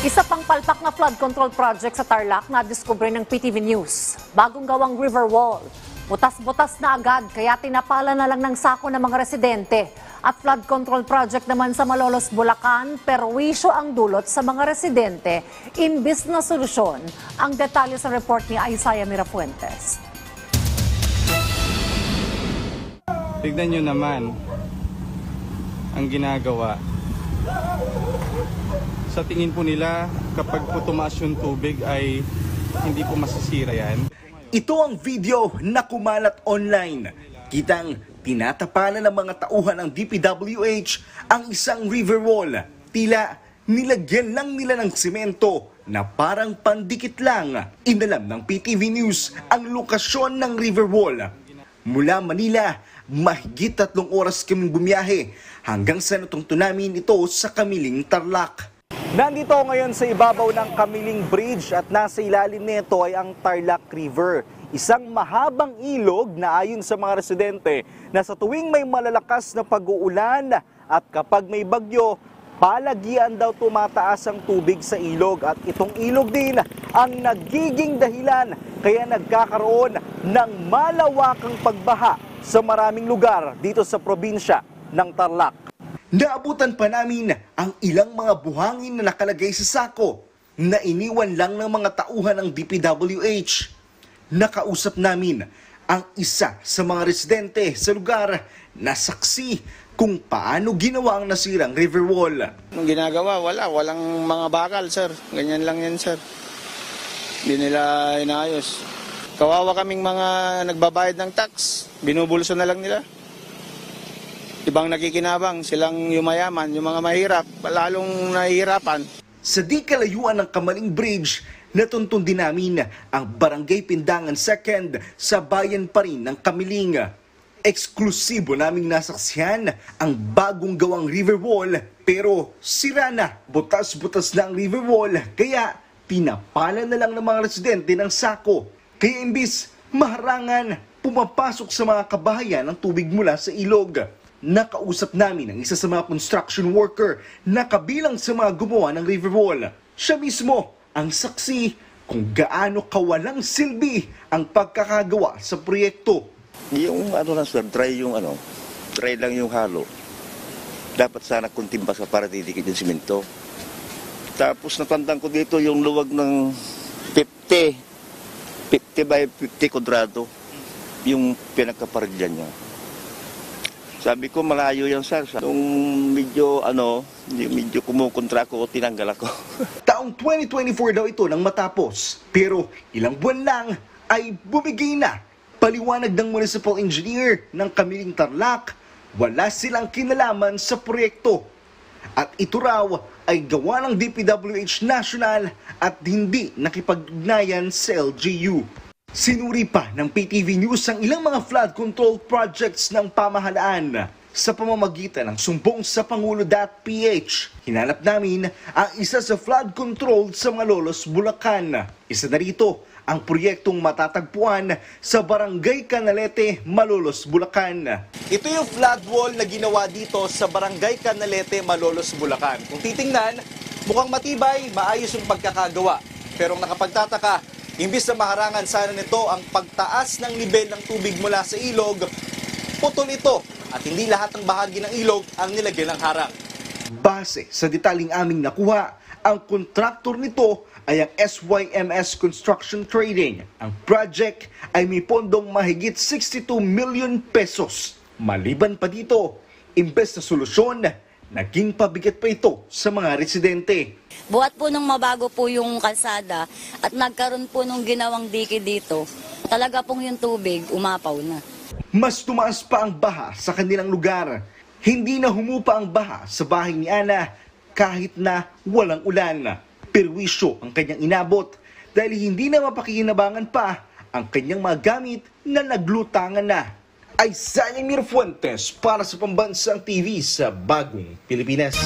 Isa pang palpak na flood control project sa Tarlac na diskubre ng PTV News. Bagong gawang river wall. Butas-butas na agad kaya tinapala na lang ng sako ng mga residente. At flood control project naman sa Malolos, Bulacan, perwisyo ang dulot sa mga residente imbis na solusyon. Ang detalye sa report ni Isaiah Mirafuentes. Tignan nyo naman ang ginagawa. Sa tingin po nila, kapag po tumaas yung tubig ay hindi po masisira yan. Ito ang video na kumalat online. Kitang tinatapalan ng mga tauhan ng DPWH ang isang river wall. Tila nilagyan lang nila ng simento na parang pandikit lang. Inalam ng PTV News ang lokasyon ng river wall. Mula Manila, mahigit 3 oras kaming bumiyahe hanggang sa natungtun namin ito sa Kamiling, Tarlac. Nandito ngayon sa ibabaw ng Kamiling Bridge at nasa ilalim nito ay ang Tarlac River. Isang mahabang ilog na ayon sa mga residente na sa tuwing may malalakas na pag-uulan at kapag may bagyo, palagian daw tumataas ang tubig sa ilog. At itong ilog din ang nagiging dahilan kaya nagkakaroon ng malawakang pagbaha sa maraming lugar dito sa probinsya ng Tarlac. Naabutan pa namin ang ilang mga buhangin na nakalagay sa sako na iniwan lang ng mga tauhan ng DPWH. Nakausap namin ang isa sa mga residente sa lugar na saksi kung paano ginawa ang nasirang river wall. Ang ginagawa, walang mga bakal, sir. Ganyan lang yan, sir. Hindi nila inayos. Kawawa kaming mga nagbabayad ng tax. Binubulso na lang nila. Ibang nakikinabang, silang yumayaman, yung mga mahirap, lalong nahihirapan. Sa di kalayuan ng Kamaling Bridge, natuntun din namin ang Barangay Pindangan 2nd sa bayan pa rin ng Kamiling. Eksklusibo naming nasaksihan ang bagong gawang river wall pero sira na, butas-butas na ang river wall kaya pinapala na lang ng mga residente ng sako. Kaya imbis maharangan, pumapasok sa mga kabahayan ang tubig mula sa ilog. Nakausap namin ang isa sa mga construction worker na kabilang sa mga gumawa ng river wall. Siya mismo ang saksi kung gaano kawalang silbi ang pagkakagawa sa proyekto. Yung lang sir, dry lang yung halo. Dapat sana kuntimba sa para didikit yung simento. Tapos natandang ko dito yung luwag ng 50 by 50 kwadrado, yung pinagkaparilyan niya. Sabi ko, malayo yan, sir. Nung medyo kumukontra ko, tinanggal ako. Taong 2024 daw ito nang matapos. Pero ilang buwan lang ay bumigay na. Paliwanag ng municipal engineer ng Kamiling Tarlac, wala silang kinalaman sa proyekto. At ito raw ay gawa ng DPWH National at hindi nakipag-ugnayan sa LGU. Sinuri pa ng PTV News ang ilang mga flood control projects ng pamahalaan sa pamamagitan ng sumbong sa Pangulo.ph. Hinanap namin ang isa sa flood control sa Malolos, Bulacan. Isa na rito ang proyektong matatagpuan sa Barangay Canalete, Malolos, Bulacan. Ito yung flood wall na ginawa dito sa Barangay Canalete, Malolos, Bulacan. Kung titingnan, mukhang matibay, maayos yung pagkakagawa. Pero ang nakapagtataka, imbis na maharangan sana nito ang pagtaas ng nivel ng tubig mula sa ilog, putol ito at hindi lahat ng bahagi ng ilog ang nilagyan ng harang. Base sa detaling aming nakuha, ang kontraktor nito ay ang SYMS Construction Trading. Ang project ay may pondong mahigit 62 million pesos. Maliban pa dito, imbes na solusyon, naging pabigat pa ito sa mga residente. Buhat po nung mabago po yung kalsada at nagkaroon po nung ginawang dike dito, talaga pong yung tubig umapaw na. Mas tumaas pa ang baha sa kanilang lugar. Hindi na humupa ang baha sa bahay ni Ana kahit na walang ulan. Perwisyo ang kanyang inabot dahil hindi na mapakikinabangan pa ang kanyang mga gamit na naglutangan na. Isaiah Mirafuentes para sa Pambansang TV sa Bagong Pilipinas.